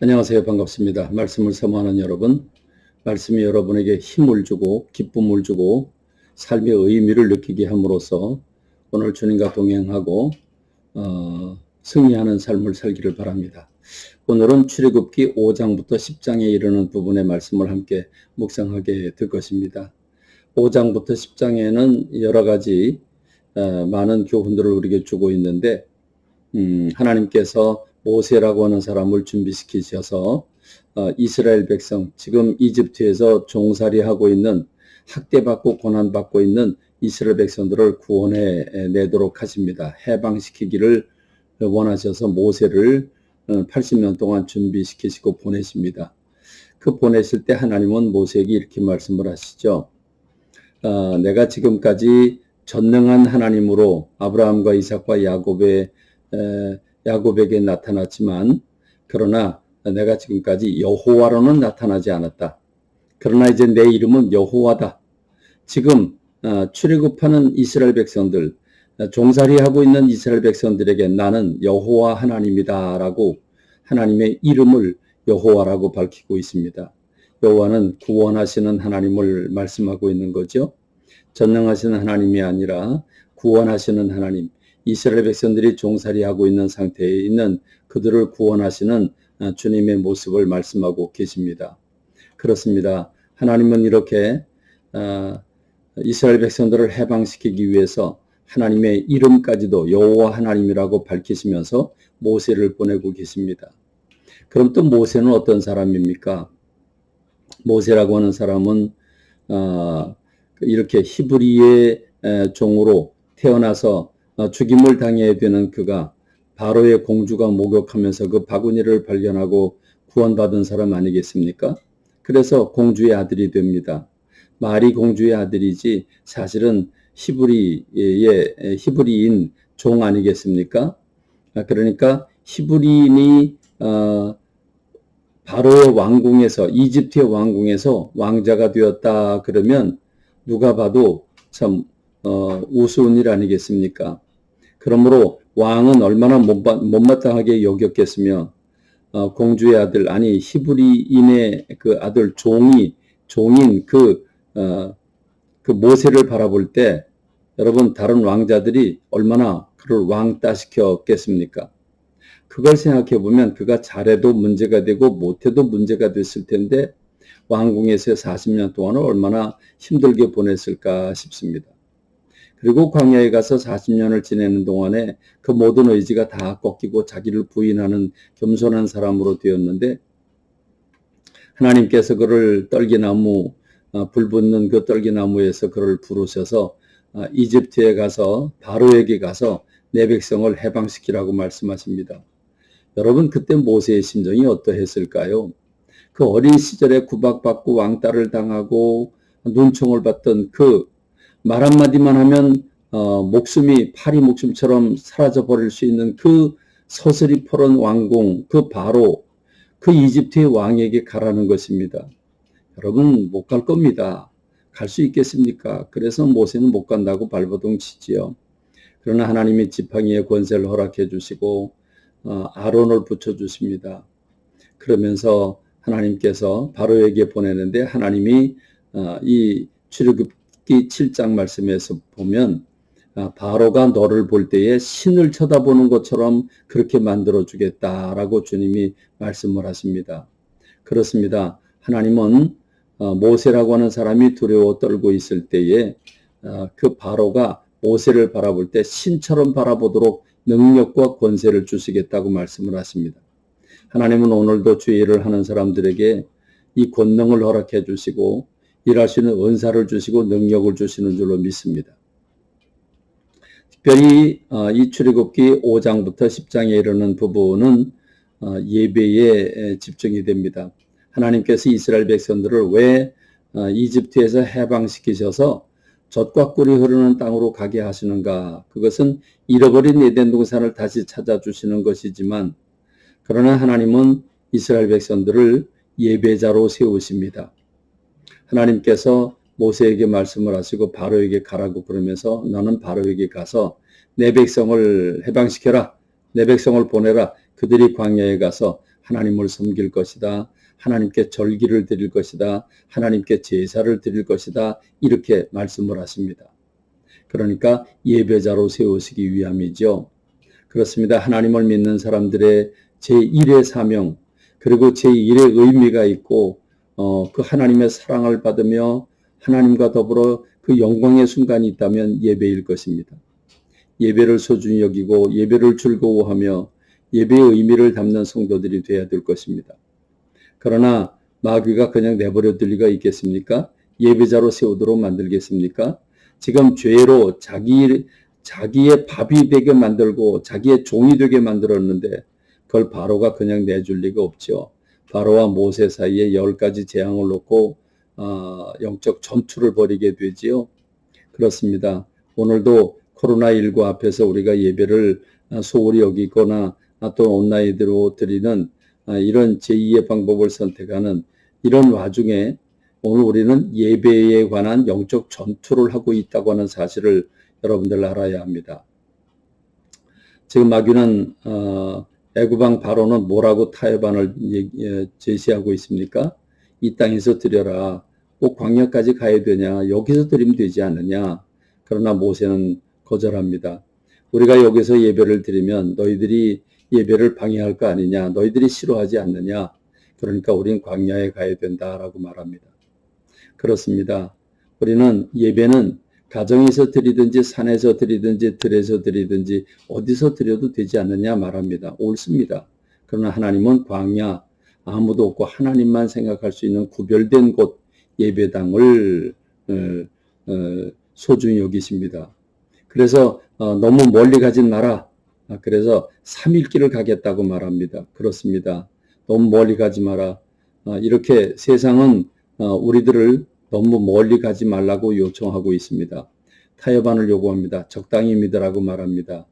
안녕하세요. 반갑습니다. 말씀을 사모하는 여러분, 말씀이 여러분에게 힘을 주고 기쁨을 주고 삶의 의미를 느끼게 함으로써 오늘 주님과 동행하고 승리하는 삶을 살기를 바랍니다. 오늘은 출애굽기 5장부터 10장에 이르는 부분의 말씀을 함께 묵상하게 될 것입니다. 5장부터 10장에는 여러 가지 많은 교훈들을 우리에게 주고 있는데 하나님께서 모세라고 하는 사람을 준비시키셔서 이스라엘 백성, 지금 이집트에서 종살이하고 있는, 학대받고 고난받고 있는 이스라엘 백성들을 구원해 내도록 하십니다. 해방시키기를 원하셔서 모세를 80년 동안 준비시키시고 보내십니다. 그 보내실 때 하나님은 모세에게 이렇게 말씀을 하시죠. 내가 지금까지 전능한 하나님으로 아브라함과 이삭과 야곱에게 나타났지만, 그러나 내가 지금까지 여호와로는 나타나지 않았다. 그러나 이제 내 이름은 여호와다. 지금 출애굽하는 이스라엘 백성들, 종살이하고 있는 이스라엘 백성들에게 나는 여호와 하나님이다 라고 하나님의 이름을 여호와라고 밝히고 있습니다. 여호와는 구원하시는 하나님을 말씀하고 있는 거죠. 전능하시는 하나님이 아니라 구원하시는 하나님, 이스라엘 백성들이 종살이하고 있는 상태에 있는 그들을 구원하시는 주님의 모습을 말씀하고 계십니다. 그렇습니다. 하나님은 이렇게 이스라엘 백성들을 해방시키기 위해서 하나님의 이름까지도 여호와 하나님이라고 밝히시면서 모세를 보내고 계십니다. 그럼 또 모세는 어떤 사람입니까? 모세라고 하는 사람은 이렇게 히브리의 종으로 태어나서 죽임을 당해야 되는 그가 바로의 공주가 목욕하면서 그 바구니를 발견하고 구원받은 사람 아니겠습니까? 그래서 공주의 아들이 됩니다. 말이 공주의 아들이지 사실은 히브리인 종 아니겠습니까? 그러니까 히브리인이 바로의 왕궁에서, 이집트의 왕궁에서 왕자가 되었다 그러면 누가 봐도 참 우스운 일 아니겠습니까? 그러므로 왕은 얼마나 못마땅하게 여겼겠으며 공주의 아들, 아니 히브리인의 그 아들 종인 그 모세를 바라볼 때 여러분, 다른 왕자들이 얼마나 그를 왕따시켰겠습니까? 그걸 생각해 보면 그가 잘해도 문제가 되고 못해도 문제가 됐을 텐데 왕궁에서 40년 동안을 얼마나 힘들게 보냈을까 싶습니다. 그리고 광야에 가서 40년을 지내는 동안에 그 모든 의지가 다 꺾이고 자기를 부인하는 겸손한 사람으로 되었는데, 하나님께서 그를 떨기나무, 불 붙는 그 떨기나무에서 그를 부르셔서 이집트에 가서 바로에게 가서 내 백성을 해방시키라고 말씀하십니다. 여러분, 그때 모세의 심정이 어떠했을까요? 그 어린 시절에 구박받고 왕따를 당하고 눈총을 받던 그 말 한마디만 하면 파리 목숨처럼 사라져 버릴 수 있는 그 서슬이 퍼런 왕궁, 그 바로 그 이집트의 왕에게 가라는 것입니다. 여러분, 못 갈 겁니다. 갈 수 있겠습니까? 그래서 모세는 못 간다고 발버둥 치지요. 그러나 하나님이 지팡이의 권세를 허락해 주시고 아론을 붙여주십니다. 그러면서 하나님께서 바로에게 보내는데, 하나님이 이 출애굽기 7장 말씀에서 보면 바로가 너를 볼 때에 신을 쳐다보는 것처럼 그렇게 만들어주겠다라고 주님이 말씀을 하십니다. 그렇습니다. 하나님은 모세라고 하는 사람이 두려워 떨고 있을 때에 그 바로가 모세를 바라볼 때 신처럼 바라보도록 능력과 권세를 주시겠다고 말씀을 하십니다. 하나님은 오늘도 주의 일을 하는 사람들에게 이 권능을 허락해 주시고 일할 수 있는 은사를 주시고 능력을 주시는 줄로 믿습니다. 특별히 이 출애굽기 5장부터 10장에 이르는 부분은 예배에 집중이 됩니다. 하나님께서 이스라엘 백성들을 왜 이집트에서 해방시키셔서 젖과 꿀이 흐르는 땅으로 가게 하시는가? 그것은 잃어버린 에덴 동산을 다시 찾아주시는 것이지만, 그러나 하나님은 이스라엘 백성들을 예배자로 세우십니다. 하나님께서 모세에게 말씀을 하시고 바로에게 가라고 그러면서 너는 바로에게 가서 내 백성을 해방시켜라. 내 백성을 보내라. 그들이 광야에 가서 하나님을 섬길 것이다. 하나님께 절기를 드릴 것이다. 하나님께 제사를 드릴 것이다. 이렇게 말씀을 하십니다. 그러니까 예배자로 세우시기 위함이죠. 그렇습니다. 하나님을 믿는 사람들의 제1의 사명, 그리고 제1의 의미가 있고 그 하나님의 사랑을 받으며 하나님과 더불어 그 영광의 순간이 있다면 예배일 것입니다. 예배를 소중히 여기고 예배를 즐거워하며 예배의 의미를 담는 성도들이 되어야 될 것입니다. 그러나 마귀가 그냥 내버려 둘 리가 있겠습니까? 예배자로 세우도록 만들겠습니까? 지금 죄로 자기의 밥이 되게 만들고 자기의 종이 되게 만들었는데 그걸 바로가 그냥 내줄 리가 없죠. 바로와 모세 사이에 10가지 재앙을 놓고 영적 전투를 벌이게 되지요. 그렇습니다. 오늘도 코로나19 앞에서 우리가 예배를 소홀히 여기거나 또 온라인으로 드리는 이런 제2의 방법을 선택하는 이런 와중에 오늘 우리는 예배에 관한 영적 전투를 하고 있다고 하는 사실을 여러분들 알아야 합니다. 지금 마귀는 애굽왕 바로는 뭐라고 타협안을 제시하고 있습니까? 이 땅에서 드려라. 꼭 광야까지 가야 되냐? 여기서 드리면 되지 않느냐? 그러나 모세는 거절합니다. 우리가 여기서 예배를 드리면 너희들이 예배를 방해할 거 아니냐? 너희들이 싫어하지 않느냐? 그러니까 우린 광야에 가야 된다라고 말합니다. 그렇습니다. 우리는 예배는 가정에서 드리든지 산에서 드리든지 들에서 드리든지 어디서 드려도 되지 않느냐 말합니다. 옳습니다. 그러나 하나님은 광야, 아무도 없고 하나님만 생각할 수 있는 구별된 곳 예배당을 소중히 여기십니다. 그래서 너무 멀리 가진 마라. 그래서 3일길을 가겠다고 말합니다. 그렇습니다. 너무 멀리 가지 마라. 이렇게 세상은 우리들을 너무 멀리 가지 말라고 요청하고 있습니다. 타협안을 요구합니다. 적당히 믿으라고 말합니다.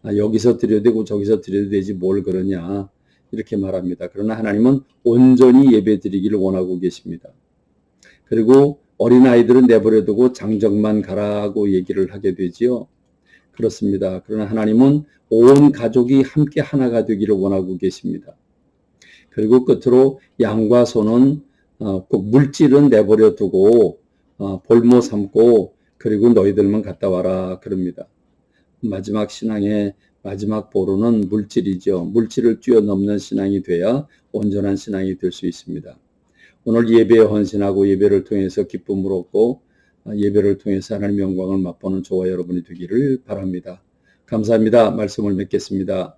여기서 드려도 되고 저기서 드려도 되지 뭘 그러냐 이렇게 말합니다. 그러나 하나님은 온전히 예배 드리기를 원하고 계십니다. 그리고 어린아이들은 내버려두고 장정만 가라고 얘기를 하게 되지요. 그렇습니다. 그러나 하나님은 온 가족이 함께 하나가 되기를 원하고 계십니다. 그리고 끝으로 양과 소는 그 물질은 내버려 두고 볼모 삼고 그리고 너희들만 갔다 와라 그럽니다. 마지막 신앙의 마지막 보루는 물질이죠. 물질을 뛰어넘는 신앙이 돼야 온전한 신앙이 될 수 있습니다. 오늘 예배에 헌신하고 예배를 통해서 기쁨을 얻고 예배를 통해서 하나님의 영광을 맛보는 저와 여러분이 되기를 바랍니다. 감사합니다. 말씀을 맺겠습니다.